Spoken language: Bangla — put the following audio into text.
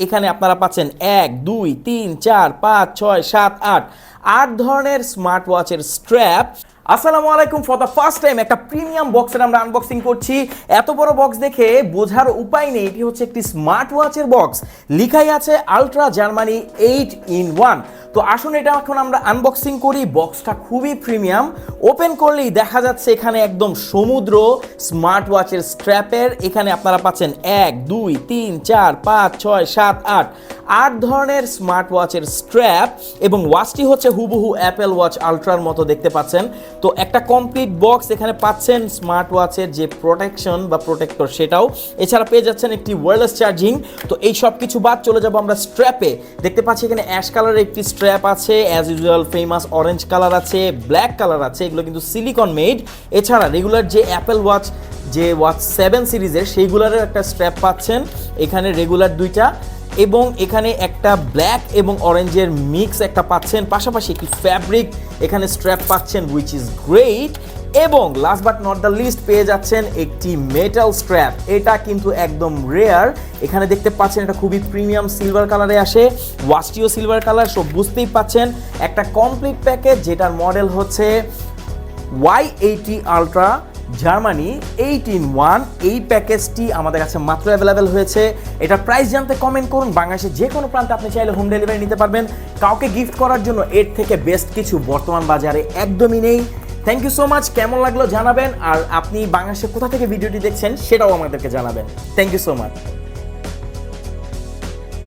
এখানে আপনারা পাচ্ছেন 1 2 3 4 5 6 7 8 8 ধরনের স্মার্ট ওয়াচের স্ট্র্যাপ। আসসালামু আলাইকুম। ফর দ্য ফার্স্ট টাইম একটা প্রিমিয়াম বক্সের আমরা আনবক্সিং করছি। এত বড় বক্স দেখে বোঝার উপায় নেই এটি হচ্ছে একটি স্মার্ট ওয়াচের বক্স। লিখাই আছে আলট্রা জার্মানি 8-in-1। তো আসুন এটা এখন আমরা আনবক্সিং করি। বক্সটা খুবই প্রিমিয়াম। ওপেন করলেই দেখা যাচ্ছে এখানে একদম সমুদ্র স্মার্ট ওয়াচের স্ট্র্যাপের। এখানে আপনারা পাচ্ছেন 1 2 3 4 5 6 7 8 8 ধরনের স্মার্ট ওয়াচের স্ট্র্যাপ এবং ওয়াচটি হচ্ছে হুবহু অ্যাপেল ওয়াচ আলট্রার মতো দেখতে পাচ্ছেন। তো একটা কমপ্লিট বক্স এখানে পাচ্ছেন, স্মার্ট ওয়াচের যে প্রোটেকশন বা প্রোটেক্টর সেটাও, এছাড়া পেয়ে যাচ্ছেন একটি ওয়্যারলেস চার্জিং। তো এই সব কিছু বাদ চলে যাব আমরা স্ট্র্যাপে। দেখতে পাচ্ছি এখানে অ্যাশ কালারের একটি স্ট্র্যাপ আছে, as usual famous orange colour আছে, ব্ল্যাক কালার আছে, এগুলো কিন্তু সিলিকন মেড। এছাড়া রেগুলার যে অ্যাপেল ওয়াচ যে ওয়াচ 7 সিরিজের সেইগুলোরও একটা স্ট্র্যাপ পাচ্ছেন, এখানে রেগুলার দুইটা এবং এখানে একটা ব্ল্যাক এবং অরেঞ্জের মিক্স একটা পাচ্ছেন, পাশাপাশি একটি ফ্যাব্রিক এখানে স্ট্র্যাপ পাচ্ছেন উইচ ইজ গ্রেট। এবং last but not the least পেয়ে যাচ্ছেন একটি মেটাল স্ট্র্যাপ। এটা কিন্তু একদম রেয়ার। এখানে দেখতে পাচ্ছেন এটা খুবই প্রিমিয়াম সিলভার কালারে আসে, ওয়াচটিও সিলভার কালার। সো বুঝতেই পাচ্ছেন একটা কমপ্লিট প্যাকেজ যেটার মডেল হচ্ছে Y80 আলট্রা জার্মানি 8-in-1। এই প্যাকেজটি আমাদের কাছে মাত্র অ্যাভেলেবেল হয়েছে। এটা প্রাইস জানতে কমেন্ট করুন। বাংলাদেশের যে কোনো প্রান্তে আপনি চাইলে হোম ডেলিভারি নিতে পারবেন। কাউকে গিফট করার জন্য এর থেকে বেস্ট কিছু বর্তমান বাজারে একদমই নেই। Thank you so much. কেমন লাগলো জানাবেন, আর আপনি বাংলাদেশে কোথা থেকে ভিডিওটি দেখছেন সেটাও আমাদেরকে জানাবেন। Thank you so much.